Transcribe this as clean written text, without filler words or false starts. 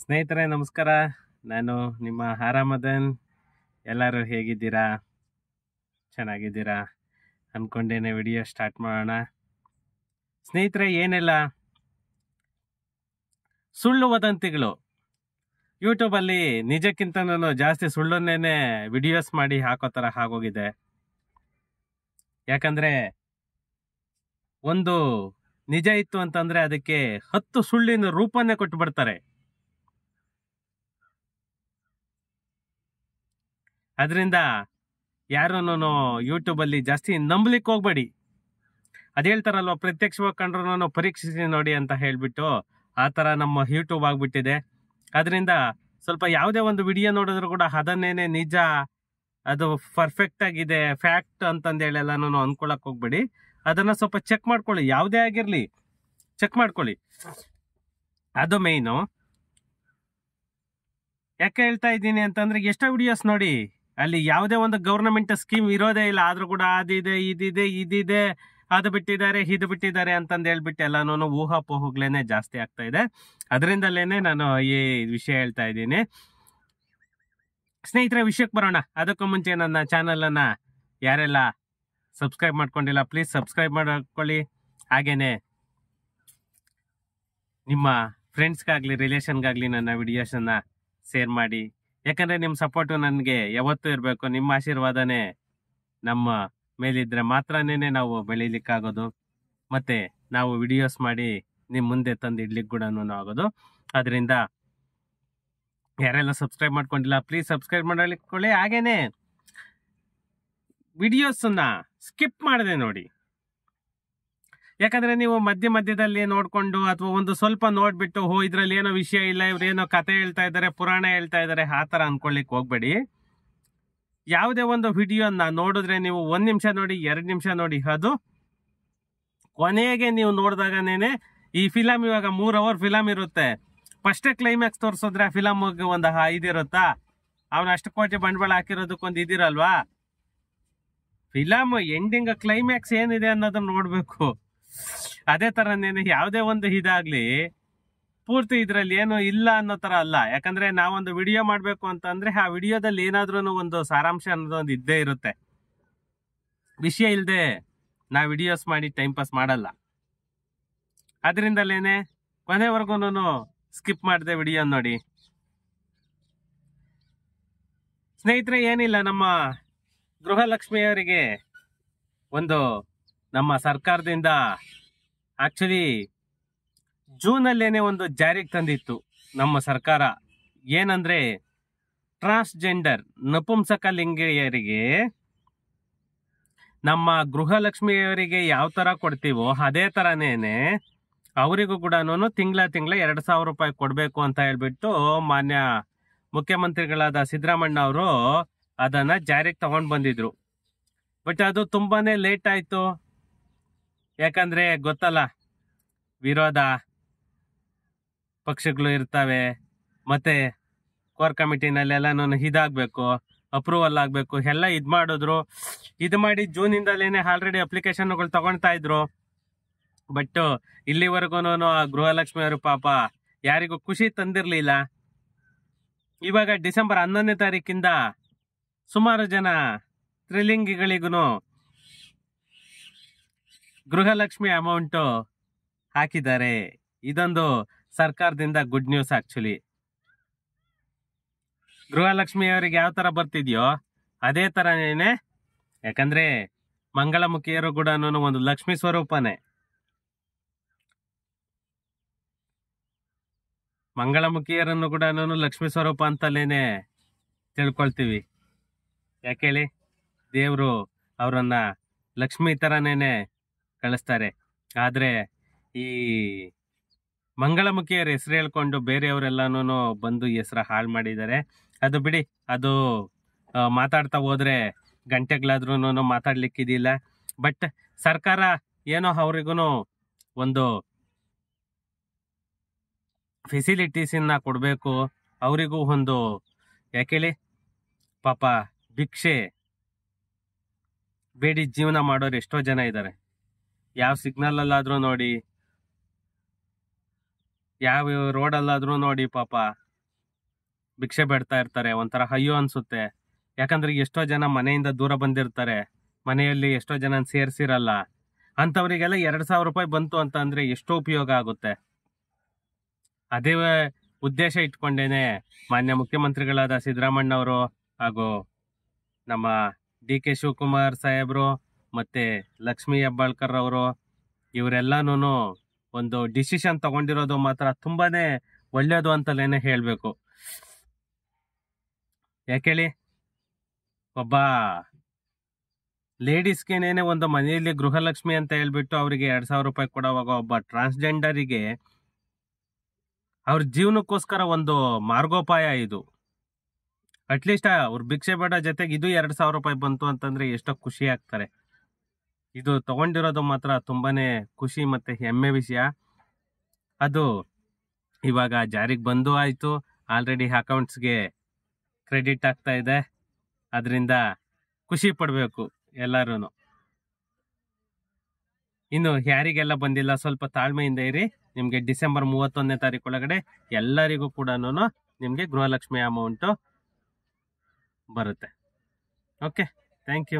ಸ್ನೇಹಿತರೆ ನಮಸ್ಕಾರ. ನಾನು ನಿಮ್ಮ ಆರಾಮದನ್. ಎಲ್ಲರೂ ಹೇಗಿದ್ದೀರಾ? ಚೆನ್ನಾಗಿದ್ದೀರಾ ಅಂದ್ಕೊಂಡೇನೆ ವಿಡಿಯೋ ಸ್ಟಾರ್ಟ್ ಮಾಡೋಣ. ಸ್ನೇಹಿತರೆ, ಏನಿಲ್ಲ, ಸುಳ್ಳು ವದಂತಿಗಳು ಯೂಟ್ಯೂಬಲ್ಲಿ ನಿಜಕ್ಕಿಂತ ಜಾಸ್ತಿ ಸುಳ್ಳನ್ನೇನೆ ವಿಡಿಯೋಸ್ ಮಾಡಿ ಹಾಕೋ ಥರ ಆಗೋಗಿದೆ. ಯಾಕಂದರೆ ಒಂದು ನಿಜ ಇತ್ತು ಅಂತಂದರೆ ಅದಕ್ಕೆ 10 ಸುಳ್ಳಿನ ರೂಪನ್ನೇ ಕೊಟ್ಟು ಬಿಡ್ತಾರೆ. ಅದರಿಂದ ಯಾರನ್ನೂ ಯೂಟ್ಯೂಬಲ್ಲಿ ಜಾಸ್ತಿ ನಂಬಲಿಕ್ಕೆ ಹೋಗ್ಬೇಡಿ. ಅದು ಹೇಳ್ತಾರಲ್ವ, ಪ್ರತ್ಯಕ್ಷವಾಗಿ ಕಂಡ್ರೂ ಪರೀಕ್ಷಿಸಿ ನೋಡಿ ಅಂತ ಹೇಳಿಬಿಟ್ಟು ಆ ಥರ ನಮ್ಮ ಯೂಟ್ಯೂಬ್ ಆಗಿಬಿಟ್ಟಿದೆ. ಅದರಿಂದ ಸ್ವಲ್ಪ ಯಾವುದೇ ಒಂದು ವಿಡಿಯೋ ನೋಡಿದ್ರು ಕೂಡ ಅದನ್ನೇನೆ ನಿಜ, ಅದು ಪರ್ಫೆಕ್ಟ್ ಆಗಿದೆ, ಫ್ಯಾಕ್ಟ್ ಅಂತಂದೇಳಿ ಎಲ್ಲನೂ ಅಂದ್ಕೊಳಕ್ಕೆ ಹೋಗ್ಬೇಡಿ. ಅದನ್ನು ಸ್ವಲ್ಪ ಚೆಕ್ ಮಾಡ್ಕೊಳ್ಳಿ. ಯಾವುದೇ ಆಗಿರಲಿ ಚೆಕ್ ಮಾಡ್ಕೊಳ್ಳಿ, ಅದು ಮೇಯ್ನು. ಯಾಕೆ ಹೇಳ್ತಾ ಇದ್ದೀನಿ ಅಂತಂದರೆ, ಎಷ್ಟೋ ವಿಡಿಯೋಸ್ ನೋಡಿ, ಅಲ್ಲಿ ಯಾವುದೇ ಒಂದು ಗೌರ್ನಮೆಂಟ್ ಸ್ಕೀಮ್ ಇರೋದೇ ಇಲ್ಲ, ಆದರೂ ಕೂಡ ಅದಿದೆ ಇದಿದೆ ಅದು ಬಿಟ್ಟಿದ್ದಾರೆ ಇದು ಬಿಟ್ಟಿದ್ದಾರೆ ಅಂತಂದು ಹೇಳ್ಬಿಟ್ಟು ಎಲ್ಲನೂ ಊಹಾಪೋಹಗಳೇನೆ ಜಾಸ್ತಿ ಆಗ್ತಾ ಇದೆ. ಅದರಿಂದಲೇ ನಾನು ಈ ವಿಷಯ ಹೇಳ್ತಾ ಇದ್ದೀನಿ. ಸ್ನೇಹಿತರೆ, ವಿಷಯಕ್ಕೆ ಬರೋಣ. ಅದಕ್ಕೂ ಮುಂಚೆ ನನ್ನ ಚಾನಲನ್ನು ಯಾರೆಲ್ಲ ಸಬ್ಸ್ಕ್ರೈಬ್ ಮಾಡ್ಕೊಂಡಿಲ್ಲ, ಪ್ಲೀಸ್ ಸಬ್ಸ್ಕ್ರೈಬ್ ಮಾಡ್ಕೊಳ್ಳಿ. ಹಾಗೇನೆ ನಿಮ್ಮ ಫ್ರೆಂಡ್ಸ್ಗಾಗಲಿ ರಿಲೇಷನ್ಗಾಗಲಿ ನನ್ನ ವಿಡಿಯೋಸನ್ನು ಶೇರ್ ಮಾಡಿ. ಯಾಕಂದರೆ ನಿಮ್ಮ ಸಪೋರ್ಟು ನನಗೆ ಯಾವತ್ತೂ ಇರಬೇಕು. ನಿಮ್ಮ ಆಶೀರ್ವಾದನೇ ನಮ್ಮ ಮೇಲಿದ್ದರೆ ಮಾತ್ರನೇ ನಾವು ಬೆಳೀಲಿಕ್ಕಾಗೋದು, ಮತ್ತು ನಾವು ವಿಡಿಯೋಸ್ ಮಾಡಿ ನಿಮ್ಮ ಮುಂದೆ ತಂದು ಇಡ್ಲಿಕ್ಕೆ ಕೂಡ ಆಗೋದು. ಅದರಿಂದ ಯಾರೆಲ್ಲ ಸಬ್ಸ್ಕ್ರೈಬ್ ಮಾಡ್ಕೊಂಡಿಲ್ಲ ಪ್ಲೀಸ್ ಸಬ್ಸ್ಕ್ರೈಬ್ ಮಾಡಲಿಕ್ಕೊಳ್ಳಿ. ಹಾಗೇನೆ ವಿಡಿಯೋಸನ್ನು ಸ್ಕಿಪ್ ಮಾಡದೆ ನೋಡಿ. ಯಾಕಂದರೆ ನೀವು ಮಧ್ಯದಲ್ಲಿ ನೋಡಿಕೊಂಡು ಅಥವಾ ಒಂದು ಸ್ವಲ್ಪ ನೋಡಿಬಿಟ್ಟು ಇದರಲ್ಲಿ ಏನೋ ವಿಷಯ ಇಲ್ಲ, ಇವ್ರೇನೋ ಕತೆ ಹೇಳ್ತಾ ಇದ್ದಾರೆ, ಪುರಾಣ ಹೇಳ್ತಾ ಇದ್ದಾರೆ, ಆ ಥರ ಅಂದ್ಕೊಳ್ಳಿಕ್ಕೆ ಹೋಗ್ಬೇಡಿ. ಯಾವುದೇ ಒಂದು ವಿಡಿಯೋನ ನೋಡಿದ್ರೆ ನೀವು 1 ನಿಮಿಷ ನೋಡಿ, 2 ನಿಮಿಷ ನೋಡಿ, ಅದು ಕೊನೆಗೆ ನೀವು ನೋಡಿದಾಗನೇ ಈ ಫಿಲಮ್ ಇವಾಗ 3 ಅವರ್ ಫಿಲಮ್ ಇರುತ್ತೆ. ಫಸ್ಟೇ ಕ್ಲೈಮ್ಯಾಕ್ಸ್ ತೋರಿಸಿದ್ರೆ ಆ ಫಿಲಮ್ಗೆ ಒಂದು ಇದಿರುತ್ತಾ? ಅವನು ಅಷ್ಟು ಕೋಟಿ ಬಂಡವಾಳ ಹಾಕಿರೋದಕ್ಕೊಂದು ಇದಿರಲ್ವಾ? ಫಿಲಮ್ ಎಂಡಿಂಗ್ ಕ್ಲೈಮ್ಯಾಕ್ಸ್ ಏನಿದೆ ಅನ್ನೋದನ್ನ ನೋಡಬೇಕು. ಅದೇ ಥರನೇ ಯಾವುದೇ ಒಂದು ಇದಾಗಲಿ ಪೂರ್ತಿ ಇದರಲ್ಲಿ ಏನು ಇಲ್ಲ ಅನ್ನೋ ಥರ ಅಲ್ಲ. ಯಾಕಂದರೆ ನಾವೊಂದು ವಿಡಿಯೋ ಮಾಡಬೇಕು ಅಂತಂದರೆ ಆ ವಿಡಿಯೋದಲ್ಲಿ ಏನಾದ್ರೂ ಒಂದು ಸಾರಾಂಶ ಅನ್ನೋದೊಂದು ಇದ್ದೇ ಇರುತ್ತೆ. ವಿಷಯ ಇಲ್ಲದೆ ನಾವು ವಿಡಿಯೋಸ್ ಮಾಡಿ ಟೈಮ್ ಪಾಸ್ ಮಾಡಲ್ಲ. ಅದರಿಂದಲೇ ಕೊನೆವರೆಗೂ ಸ್ಕಿಪ್ ಮಾಡಿದೆ ವಿಡಿಯೋ ನೋಡಿ. ಸ್ನೇಹಿತರೆ, ಏನಿಲ್ಲ, ನಮ್ಮ ಗೃಹಲಕ್ಷ್ಮಿಯವರಿಗೆ ಒಂದು ನಮ್ಮ ಸರ್ಕಾರದಿಂದ ಆಕ್ಚುಲಿ ಜೂನಲ್ಲೇನೆ ಒಂದು ಜಾರಿಗೆ ತಂದಿತ್ತು ನಮ್ಮ ಸರ್ಕಾರ. ಏನಂದರೆ, ಟ್ರಾನ್ಸ್ಜೆಂಡರ್ ನಪುಂಸಕಲಿಂಗಿಯರಿಗೆ ನಮ್ಮ ಗೃಹಲಕ್ಷ್ಮಿಯವರಿಗೆ ಯಾವ ಥರ ಕೊಡ್ತೀವೋ ಅದೇ ಥರನೇ ಅವರಿಗೂ ಕೂಡ ತಿಂಗಳ 2,000 ರೂಪಾಯಿ ಕೊಡಬೇಕು ಅಂತ ಹೇಳ್ಬಿಟ್ಟು ಮಾನ್ಯ ಮುಖ್ಯಮಂತ್ರಿಗಳಾದ ಸಿದ್ದರಾಮಣ್ಣ ಅವರು ಅದನ್ನು ಜಾರಿಗೆ ತಗೊಂಡು ಬಂದಿದ್ರು. ಬಟ್ ಅದು ತುಂಬಾ ಲೇಟ್ ಆಯಿತು. ಯಾಕಂದರೆ ಗೊತ್ತಲ್ಲ, ವಿರೋಧ ಪಕ್ಷಗಳು ಇರ್ತವೆ, ಮತ್ತು ಕೋರ್ ಕಮಿಟಿನಲ್ಲೆಲ್ಲನೂ ಇದಾಗಬೇಕು, ಅಪ್ರೂವಲ್ ಆಗಬೇಕು, ಎಲ್ಲ ಇದು ಮಾಡಿದ್ರು. ಇದು ಮಾಡಿ ಜೂನಿಂದಲೇ ಆಲ್ರೆಡಿ ಅಪ್ಲಿಕೇಶನ್ಗಳು ತಗೊಳ್ತಾ ಇದ್ರು. ಬಟ್ ಇಲ್ಲಿವರೆಗೂ ಆ ಗೃಹಲಕ್ಷ್ಮಿಯವರು ಪಾಪ ಯಾರಿಗೂ ಖುಷಿ ತಂದಿರಲಿಲ್ಲ. ಇವಾಗ ಡಿಸೆಂಬರ್ 11ನೇ ತಾರೀಕಿಂದ ಸುಮಾರು ಜನ ತ್ರಿಲಿಂಗಿಗಳಿಗೂ ಗೃಹಲಕ್ಷ್ಮಿ ಅಮೌಂಟು ಹಾಕಿದ್ದಾರೆ. ಇದೊಂದು ಸರ್ಕಾರದಿಂದ ಗುಡ್ ನ್ಯೂಸ್. ಆ್ಯಕ್ಚುಲಿ ಗೃಹಲಕ್ಷ್ಮಿಯವರಿಗೆ ಯಾವ ಥರ ಬರ್ತಿದೆಯೋ ಅದೇ ಥರನೇ, ಯಾಕಂದರೆ ಮಂಗಳಮುಖಿಯರು ಕೂಡ ಒಂದು ಲಕ್ಷ್ಮೀ ಸ್ವರೂಪನೇ. ಮಂಗಳಮುಖಿಯರನ್ನು ಕೂಡ ಲಕ್ಷ್ಮೀ ಸ್ವರೂಪ ಅಂತಲೇ ತಿಳ್ಕೊಳ್ತೀವಿ. ಯಾಕೆ ಹೇಳಿ, ದೇವರು ಅವರನ್ನು ಲಕ್ಷ್ಮಿ ಥರನೇ ಕಳಿಸ್ತಾರೆ. ಆದರೆ ಈ ಮಂಗಳಮುಖಿಯರ ಹೆಸರು ಹೇಳ್ಕೊಂಡು ಬೇರೆಯವರೆಲ್ಲನೂ ಬಂದು ಹೆಸರು ಹಾಳು ಮಾಡಿದ್ದಾರೆ. ಅದು ಬಿಡಿ, ಅದು ಮಾತಾಡ್ತಾ ಹೋದರೆ ಗಂಟೆಗಳಾದ್ರೂ ಮಾತಾಡ್ಲಿಕ್ಕಿದಿಲ್ಲ. ಬಟ್ ಸರ್ಕಾರ ಏನೋ ಅವರಿಗೂ ಒಂದು ಫೆಸಿಲಿಟೀಸನ್ನ ಕೊಡಬೇಕು. ಅವರಿಗೂ ಒಂದು, ಯಾಕೇಳಿ, ಪಾಪ ಭಿಕ್ಷೆ ಬೇಡಿ ಜೀವನ ಮಾಡೋರು ಎಷ್ಟೋ ಜನ ಇದ್ದಾರೆ. ಯಾವ ಸಿಗ್ನಲಲ್ಲಾದರೂ ನೋಡಿ, ಯಾವ ರೋಡಲ್ಲಾದರೂ ನೋಡಿ, ಪಾಪ ಭಿಕ್ಷೆ ಬೇಡ್ತಾ ಇರ್ತಾರೆ. ಒಂಥರ ಅಯ್ಯೋ ಅನ್ಸುತ್ತೆ. ಯಾಕಂದ್ರೆ ಎಷ್ಟೋ ಜನ ಮನೆಯಿಂದ ದೂರ ಬಂದಿರ್ತಾರೆ, ಮನೆಯಲ್ಲಿ ಎಷ್ಟೋ ಜನ ಸೇರ್ಸಿರಲ್ಲ. ಅಂಥವ್ರಿಗೆಲ್ಲ 2,000 ರೂಪಾಯಿ ಬಂತು ಅಂತ ಅಂದ್ರೆ ಎಷ್ಟೋ ಉಪಯೋಗ ಆಗುತ್ತೆ. ಅದೇ ಉದ್ದೇಶ ಇಟ್ಕೊಂಡೇನೆ ಮಾನ್ಯ ಮುಖ್ಯಮಂತ್ರಿಗಳಾದ ಸಿದ್ದರಾಮಣ್ಣ ಅವರು ಹಾಗೂ ನಮ್ಮ ಡಿ.ಕೆ. ಶಿವಕುಮಾರ್ ಸಾಹೇಬ್ರು ಮತ್ತೆ ಲಕ್ಷ್ಮೀ ಹೆಬ್ಬಾಳ್ಕರ್ ಅವರು ಇವರೆಲ್ಲಾನು ಒಂದು ಡಿಸಿಷನ್ ತಗೊಂಡಿರೋದು ಮಾತ್ರ ತುಂಬಾನೇ ಒಳ್ಳೇದು ಅಂತಲೇನೆ ಹೇಳ್ಬೇಕು. ಯಾಕೇಳಿ, ಒಬ್ಬ ಲೇಡೀಸ್ಗೆನೇನೆ ಒಂದು ಮನೆಯಲ್ಲಿ ಗೃಹಲಕ್ಷ್ಮಿ ಅಂತ ಹೇಳ್ಬಿಟ್ಟು ಅವರಿಗೆ 2,000 ರೂಪಾಯಿ ಕೊಡುವಾಗ ಒಬ್ಬ ಟ್ರಾನ್ಸ್ಜೆಂಡರಿಗೆ ಅವ್ರ ಜೀವನಕ್ಕೋಸ್ಕರ ಒಂದು ಮಾರ್ಗೋಪಾಯ ಇದು. ಅಟ್ಲೀಸ್ಟ್ ಅವ್ರ ಭಿಕ್ಷೆ ಬೇಡ ಜೊತೆಗೆ ಇದು 2,000 ರೂಪಾಯಿ ಬಂತು ಅಂತಂದ್ರೆ ಎಷ್ಟೋ ಖುಷಿ ಆಗ್ತಾರೆ. ಇದು ತಗೊಂಡಿರೋದು ಮಾತ್ರ ತುಂಬಾನೇ ಖುಷಿ ಮತ್ತೆ ಹೆಮ್ಮೆ ವಿಷಯ. ಅದು ಇವಾಗ ಜಾರಿಗೆ ಬಂದು ಆಯ್ತು, ಆಲ್ರೆಡಿ ಅಕೌಂಟ್ಸ್ಗೆ ಕ್ರೆಡಿಟ್ ಆಗ್ತಾ ಇದೆ. ಅದರಿಂದ ಖುಷಿ ಪಡಬೇಕು ಎಲ್ಲರೂ. ಇನ್ನು ಯಾರಿಗೆಲ್ಲ ಬಂದಿಲ್ಲ ಸ್ವಲ್ಪ ತಾಳ್ಮೆಯಿಂದ ಇರಿ. ನಿಮಗೆ ಡಿಸೆಂಬರ್ 31ನೇ ತಾರೀಕು ಒಳಗಡೆ ಎಲ್ಲರಿಗೂ ಕೂಡ ನಿಮಗೆ ಗೃಹಲಕ್ಷ್ಮಿ ಅಮೌಂಟು ಬರುತ್ತೆ. Okay, thank you.